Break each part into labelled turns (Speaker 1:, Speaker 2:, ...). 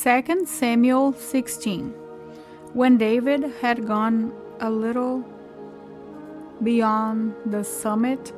Speaker 1: 2 Samuel 16. When David had gone a little beyond the summit,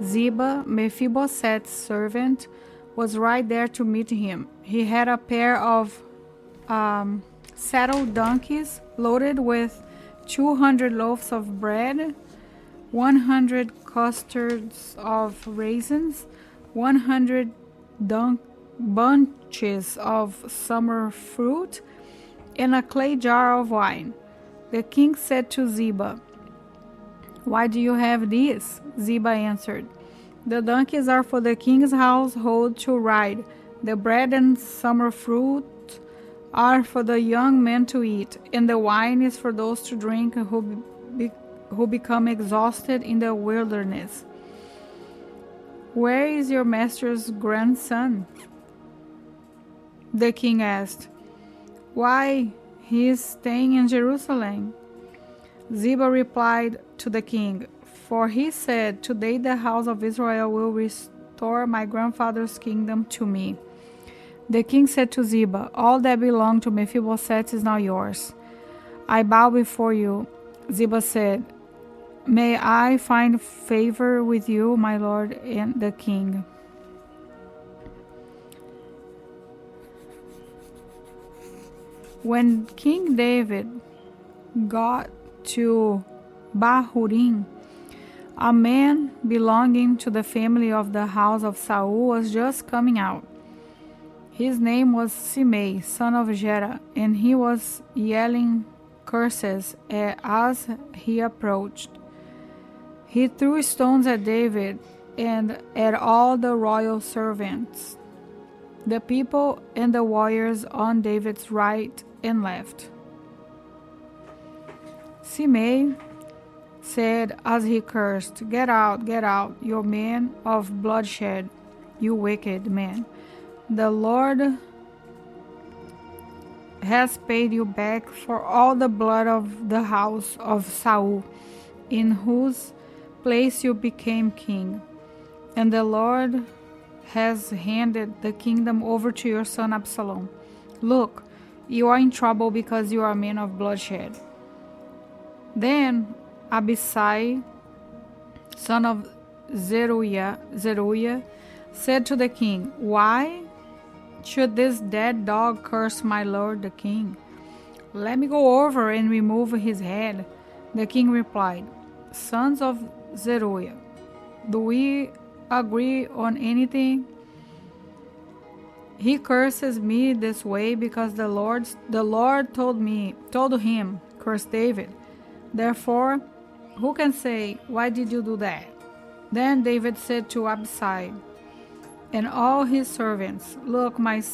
Speaker 1: Ziba, Mephibosheth's servant, was right there to meet him. He had a pair of saddle donkeys loaded with 200 loaves of bread, 100 custards of raisins, 100 bunches of summer fruit, and a clay jar of wine. The king said to Ziba, "Why do you have these?" Ziba answered, "The donkeys are for the king's household to ride. The bread and summer fruit are for the young men to eat, and the wine is for those to drink who become exhausted in the wilderness." "Where is your master's grandson?" the king asked. "Why, he is staying in Jerusalem." Ziba replied to the king, "For he said, 'Today the house of Israel will restore my grandfather's kingdom to me.'" The king said to Ziba, "All that belonged to Mephibosheth is now yours." "I bow before you," Ziba said. "May I find favor with you, my lord and the king." When King David got to Bahurim, a man belonging to the family of the house of Saul was just coming out. His name was Shimei, son of Gera, and he was yelling curses as he approached. He threw stones at David and at all the royal servants, the people and the warriors on David's right and left. Shimei said as he cursed, get out, you man of bloodshed, you wicked man. The Lord has paid you back for all the blood of the house of Saul, in whose place you became king. And the Lord has handed the kingdom over to your son Absalom. Look, you are in trouble because you are a man of bloodshed." Then Abisai, son of Zeruiah, said to the king, "Why should this dead dog curse my lord the king? Let me go over and remove his head." The king replied, "Sons of Zeruiah, do we agree on anything? He curses me this way because the Lord told him, curse David. Therefore, who can say, why did you do that?" Then David said to Abisai and all his servants, Look, my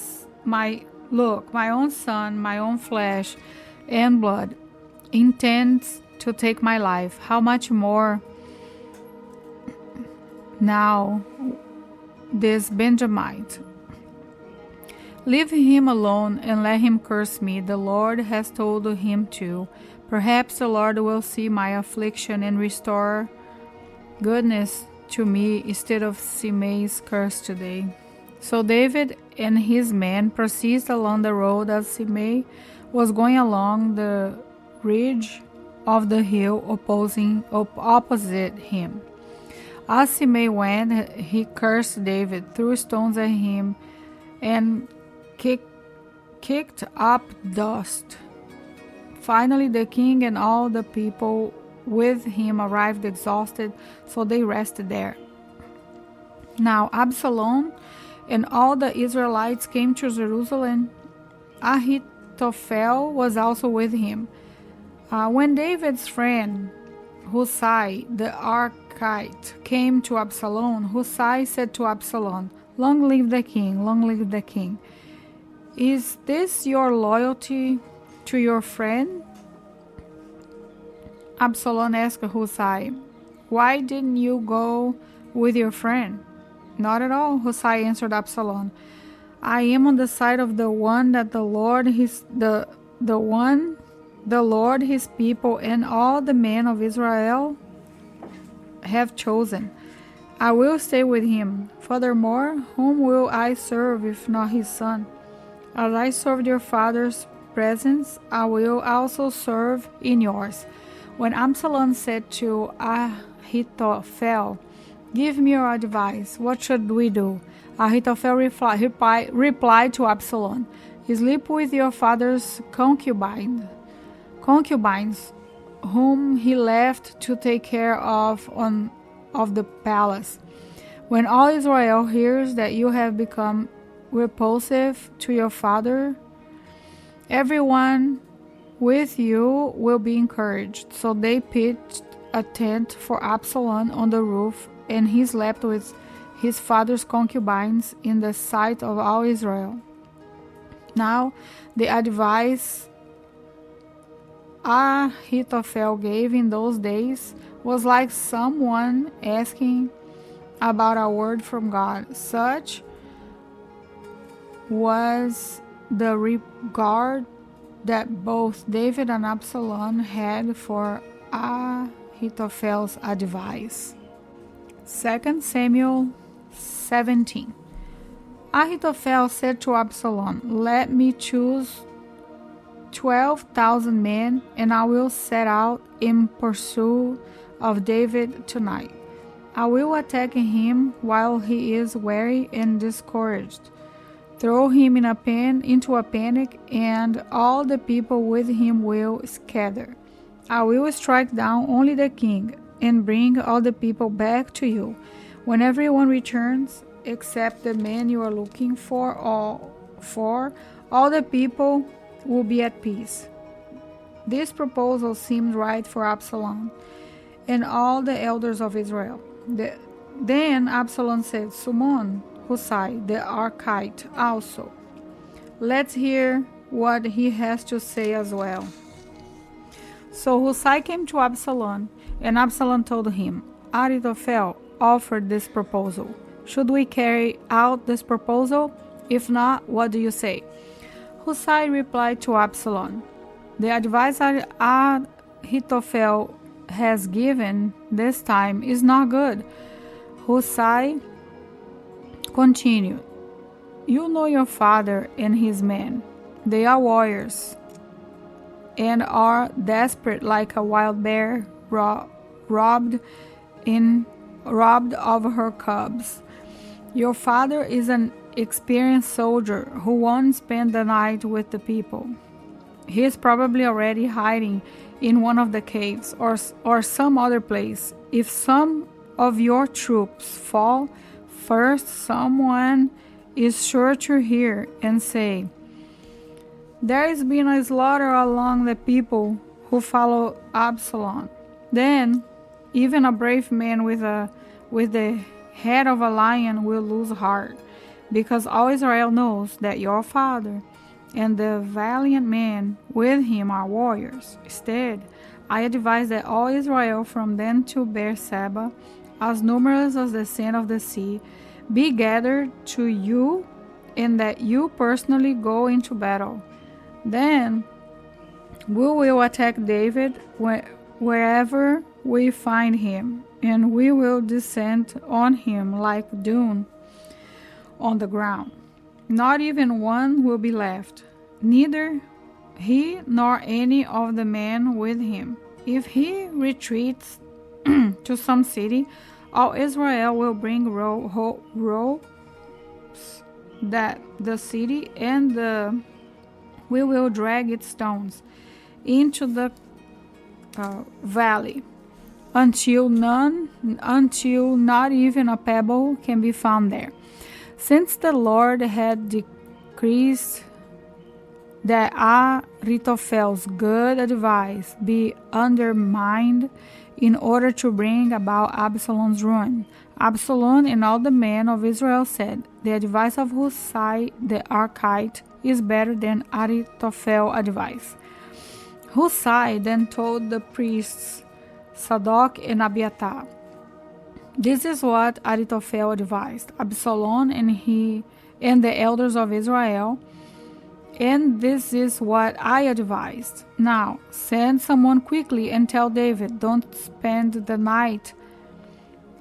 Speaker 1: own son, my own flesh and blood, intends to take my life. How much more now this Benjamite? Leave him alone and let him curse me. The Lord has told him to. Perhaps the Lord will see my affliction and restore goodness to me instead of Shimei's curse today. So David and his men proceeded along the road as Shimei was going along the ridge of the hill opposite him. As Shimei went, he cursed David, threw stones at him, and kicked up dust. Finally, the king and all the people with him arrived exhausted, so they rested there. Now Absalom and all the Israelites came to Jerusalem. Ahithophel was also with him. When David's friend Hushai the Archite came to Absalom, Hushai said to Absalom, Long live the king, long live the king. Is this your loyalty to your friend? Absalom asked Hushai, Why didn't you go with your friend? Not at all, Hushai answered Absalom. I am on the side of the one that the Lord his people and all the men of Israel have chosen. I will stay with him. Furthermore, whom will I serve if not his son? As I served your father's presence, I will also serve in yours. When Absalom said to Ahithophel, give me your advice, what should we do? Ahithophel replied to Absalom, sleep with your father's concubines, whom he left to take care of the palace. When all Israel hears that you have become repulsive to your father, everyone with you will be encouraged. So they pitched a tent for Absalom on the roof, and he slept with his father's concubines in the sight of all Israel. Now, the advice Ahithophel gave in those days was like someone asking about a word from God. Such was the regard that both David and Absalom had for Ahithophel's advice. 2 Samuel 17. Ahithophel said to Absalom, let me choose 12,000 men, and I will set out in pursuit of David tonight. I will attack him while he is weary and discouraged, throw him into a panic, and all the people with him will scatter. I will strike down only the king and bring all the people back to you. When everyone returns, except the man you are looking for, all the people will be at peace. This proposal seemed right for Absalom and all the elders of Israel. Then Absalom said, summon Hushai the Archite also. Let's hear what he has to say as well. So Hushai came to Absalom, and Absalom told him, Ahithophel offered this proposal. Should we carry out this proposal? If not, what do you say? Hushai replied to Absalom, the advice Ahithophel has given this time is not good. Hushai continued, you know your father and his men. They are warriors and are desperate like a wild bear robbed of her cubs. Your father is an experienced soldier who won't spend the night with the people. He is probably already hiding in one of the caves or some other place. If some of your troops fall, first someone is sure to hear and say, there has been a slaughter among the people who follow Absalom. Then even a brave man with the head of a lion will lose heart, because all Israel knows that your father and the valiant men with him are warriors. Instead, I advise that all Israel from Dan to Beersheba, as numerous as the sand of the sea, be gathered to you, and that you personally go into battle. Then we will attack David wherever we find him, and we will descend on him like dew on the ground. Not even one will be left, neither he nor any of the men with him. If he retreats to some city, all Israel will bring ropes that the city, and we will drag its stones into the valley until not even a pebble can be found there. Since the Lord had decreed that Ahithophel's good advice be undermined in order to bring about Absalom's ruin, Absalom and all the men of Israel said, the advice of Hushai the Archite is better than Ahithophel's advice. Hushai then told the priests Zadok and Abiathar, this is what Ahithophel advised Absalom and the elders of Israel, and this is what I advised. Now send someone quickly and tell David, don't spend the night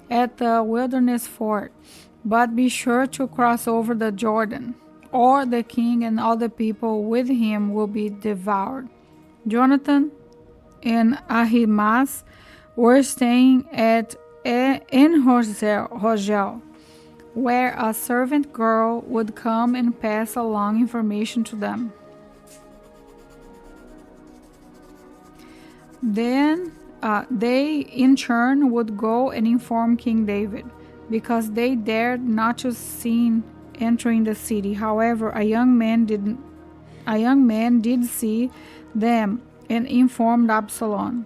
Speaker 1: at the wilderness fort, but be sure to cross over the Jordan or the king and all the people with him will be devoured. Jonathan and Ahimaaz were staying at En-Rogel, where a servant girl would come and pass along information to them. Then they in turn would go and inform King David, because they dared not to seen entering the city. However, a young man did see them and informed Absalom.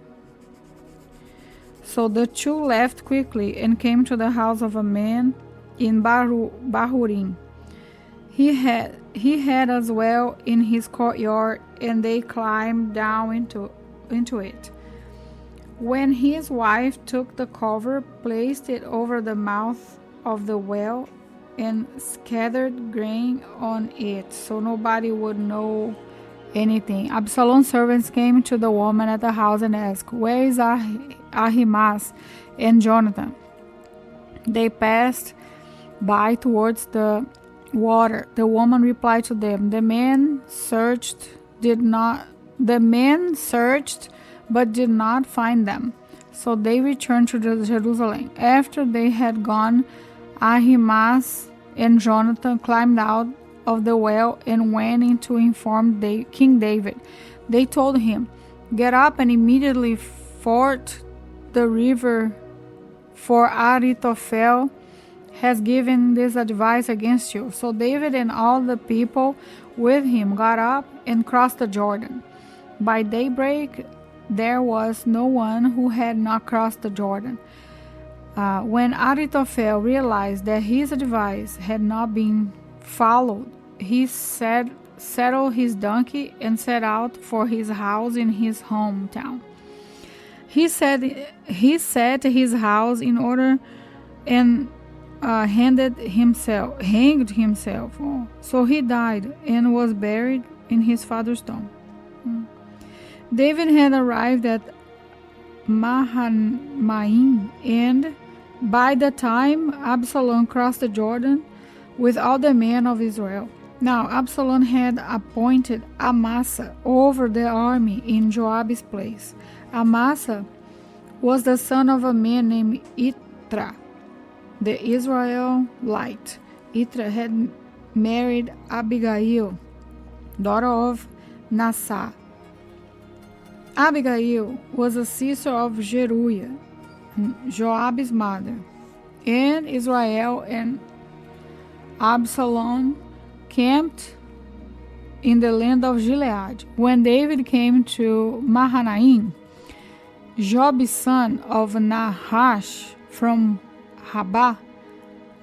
Speaker 1: So the two left quickly and came to the house of a man in Bahurim. He had as well in his courtyard, and they climbed down into it. When his wife took the cover, placed it over the mouth of the well, and scattered grain on it, so nobody would know anything. Absalom's servants came to the woman at the house and asked, "Where is Ahimaaz and Jonathan?" They passed by towards the water. The woman replied to them, The men searched, but did not find them. So they returned to Jerusalem. After they had gone, Ahimaaz and Jonathan climbed out of the well and went in to inform King David. They told him, "Get up and immediately ford the river, for Ahithophel has given this advice against you." So David and all the people with him got up and crossed the Jordan. By daybreak, there was no one who had not crossed the Jordan. When Ahithophel realized that his advice had not been followed, he saddled his donkey and set out for his house in his hometown. He set his house in order and hanged himself. So he died and was buried in his father's tomb. David had arrived at Mahanaim, and by the time Absalom crossed the Jordan with all the men of Israel. Now Absalom had appointed Amasa over the army in Joab's place. Amasa was the son of a man named Itra, the Israelite. Itra had married Abigail, daughter of Nasa. Abigail was a sister of Zeruiah, Joab's mother. And Israel and Absalom camped in the land of Gilead. When David came to Mahanaim, Joab, son of Nahash from Rabbah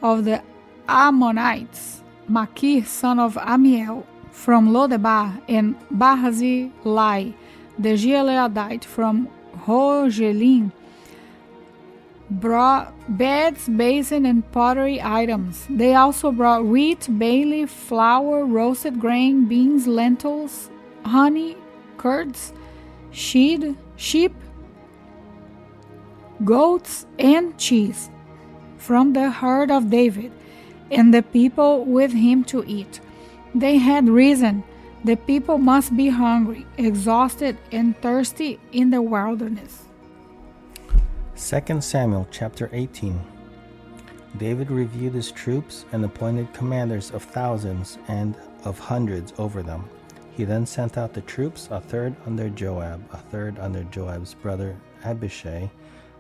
Speaker 1: of the Ammonites, Machir, son of Amiel from Lodebar, and Barzillai, the Gileadite from Rogelim, brought beds, basin, and pottery items. They also brought wheat, barley, flour, roasted grain, beans, lentils, honey, curds, sheep, goats, and cheese from the herd of David and the people with him to eat. They had reason. The people must be hungry, exhausted, and thirsty in the wilderness.
Speaker 2: 2 Samuel chapter 18. David reviewed his troops and appointed commanders of thousands and of hundreds over them. He then sent out the troops, a third under Joab, a third under Joab's brother Abishai,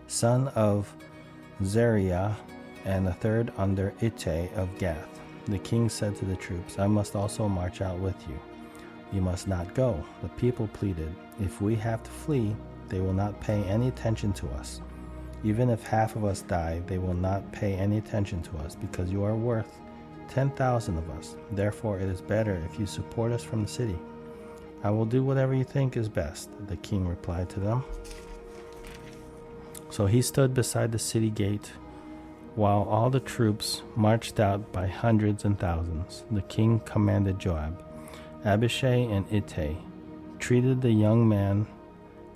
Speaker 2: son of Zeruiah, and a third under Ittai of Gath. The king said to the troops, "I must also march out with you." "You must not go," the people pleaded. "If we have to flee, they will not pay any attention to us. Even if half of us die, they will not pay any attention to us, because you are worth 10,000 of us. Therefore it is better if you support us from the city." "I will do whatever you think is best," the king replied to them. So he stood beside the city gate, while all the troops marched out by hundreds and thousands. The king commanded Joab, Abishai, and Ittai, "Treated the young man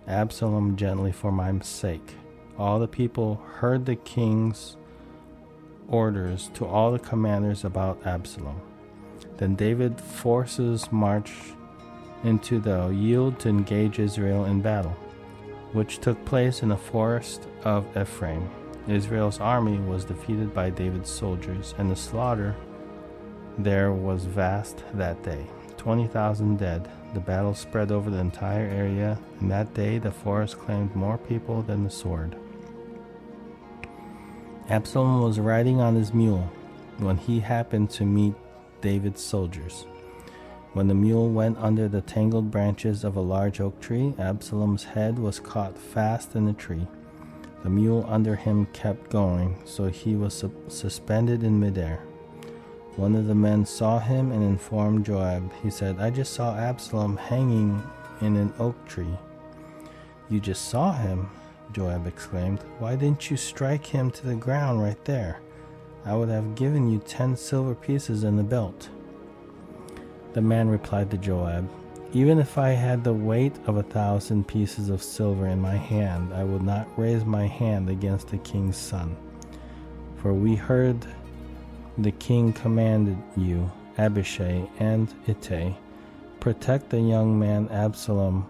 Speaker 2: Absalom gently for my sake." All the people heard the king's orders to all the commanders about Absalom. Then David's forces marched into the yield to engage Israel in battle, which took place in the forest of Ephraim. Israel's army was defeated by David's soldiers, and the slaughter there was vast that day. 20,000 dead. The battle spread over the entire area, and that day the forest claimed more people than the sword. Absalom was riding on his mule when he happened to meet David's soldiers. When the mule went under the tangled branches of a large oak tree, Absalom's head was caught fast in the tree. The mule under him kept going, so he was suspended in midair. One of the men saw him and informed Joab. He said, "I just saw Absalom hanging in an oak tree." "You just saw him?" Joab exclaimed. "Why didn't you strike him to the ground right there? I would have given you 10 silver pieces and the belt." The man replied to Joab, "Even if I had the weight of 1,000 pieces of silver in my hand, I would not raise my hand against the king's son. For we heard the king commanded you, Abishai and Ittai, protect the young man Absalom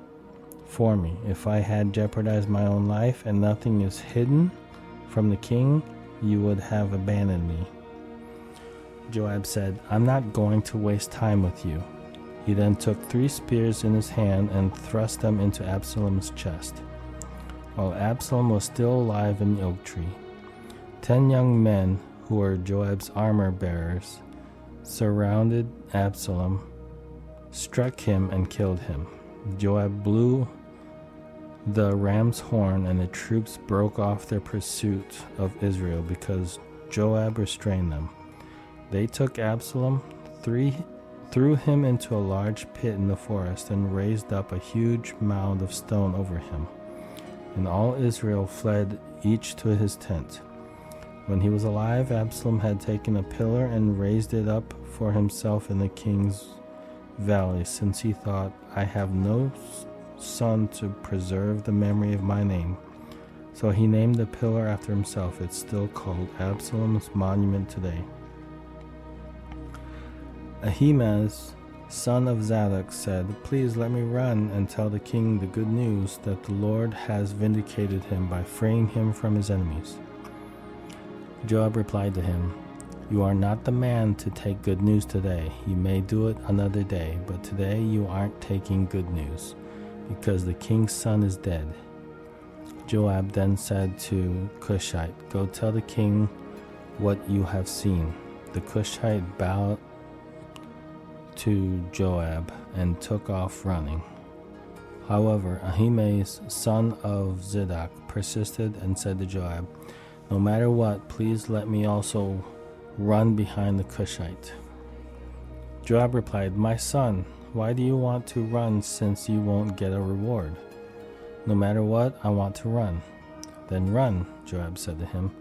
Speaker 2: for me. If I had jeopardized my own life and nothing is hidden from the king, you would have abandoned me." Joab said, "I'm not going to waste time with you." He then took 3 spears in his hand and thrust them into Absalom's chest, while Absalom was still alive in the oak tree. 10 young men, who were Joab's armor bearers, surrounded Absalom, struck him, and killed him. Joab blew the ram's horn, and the troops broke off their pursuit of Israel because Joab restrained them. They took Absalom, threw him into a large pit in the forest, and raised up a huge mound of stone over him. And all Israel fled, each to his tent. When he was alive, Absalom had taken a pillar and raised it up for himself in the king's valley, since he thought, "I have no son to preserve the memory of my name." So he named the pillar after himself. It's still called Absalom's monument today. Ahimaaz, son of Zadok, said, "Please let me run and tell the king the good news that the Lord has vindicated him by freeing him from his enemies." Joab replied to him, "You are not the man to take good news today. You may do it another day, but today you aren't taking good news, because the king's son is dead." Joab then said to Cushite, "Go tell the king what you have seen." The Cushite bowed to Joab and took off running. However, Ahimaaz, son of Zadok, persisted and said to Joab, "No matter what, please let me also run behind the Cushite." Joab replied, "My son, why do you want to run since you won't get a reward?" "No matter what, I want to run." "Then run," Joab said to him.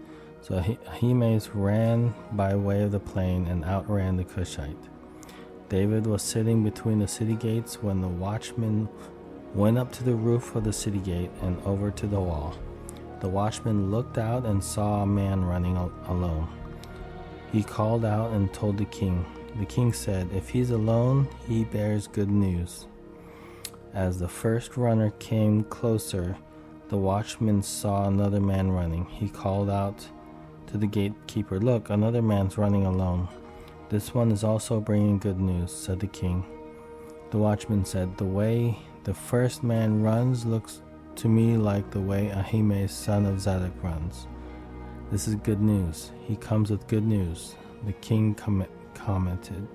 Speaker 2: So Ahimaaz ran by way of the plain and outran the Cushite. David was sitting between the city gates when the watchman went up to the roof of the city gate and over to the wall. The watchman looked out and saw a man running alone. He called out and told the king. The king said, "If he's alone, he bears good news." As the first runner came closer, the watchman saw another man running. He called out to the gatekeeper, "Look, another man's running alone. This one is also bringing good news," said the king. The watchman said, "The way the first man runs looks to me like the way Ahimaaz, son of Zadok, runs. This is good news. He comes with good news," the king commented.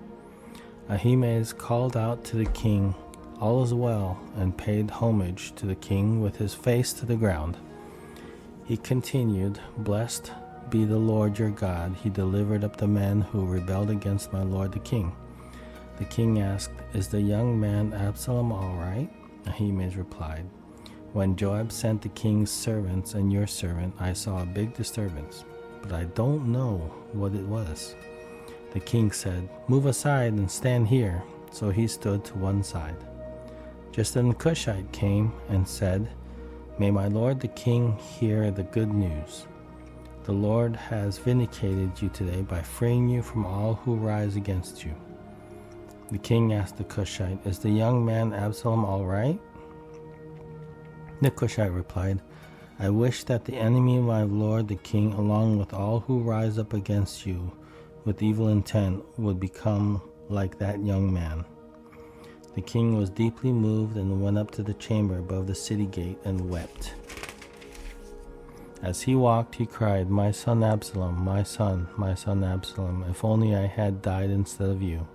Speaker 2: Ahimaaz called out to the king, "All is well," and paid homage to the king with his face to the ground. He continued, "Blessed be the Lord your God. He delivered up the men who rebelled against my lord the king." The king asked, "Is the young man Absalom all right?" Ahimaaz replied, "When Joab sent the king's servants and your servant, I saw a big disturbance, but I don't know what it was." The king said, "Move aside and stand here." So he stood to one side. Just then the Cushite came and said, "May my lord the king hear the good news. The Lord has vindicated you today by freeing you from all who rise against you." The king asked the Cushite, "Is the young man Absalom all right?" The Cushite replied, "I wish that the enemy of my lord the king, along with all who rise up against you with evil intent, would become like that young man." The king was deeply moved and went up to the chamber above the city gate and wept. As he walked, he cried, "My son Absalom, my son Absalom, if only I had died instead of you.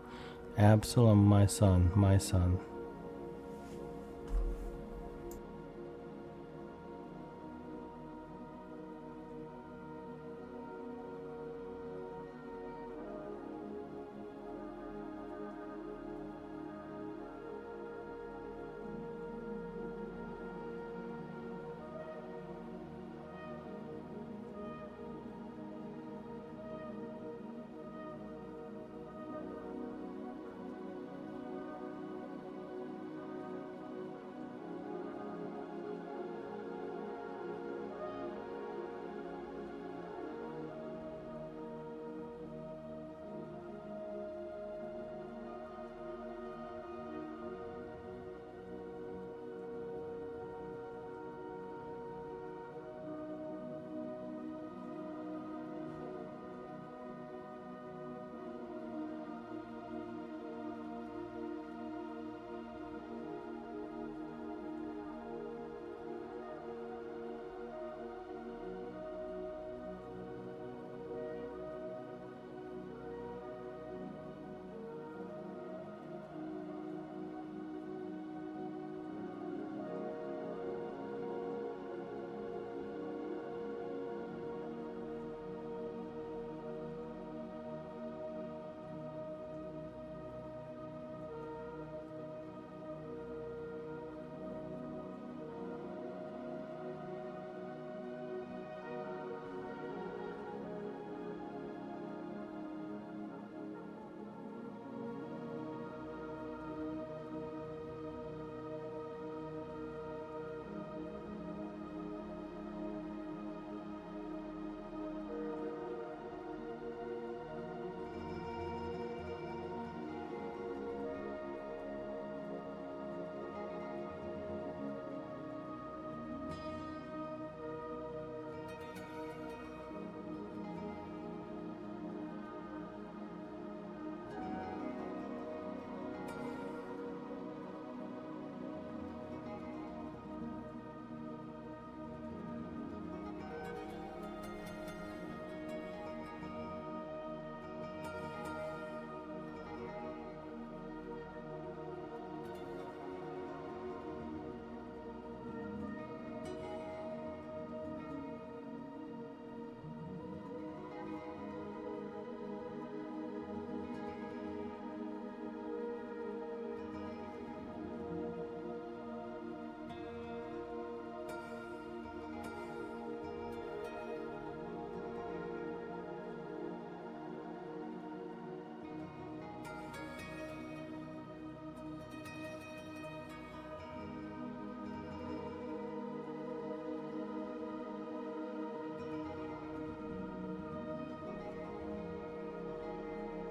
Speaker 2: Absalom, my son,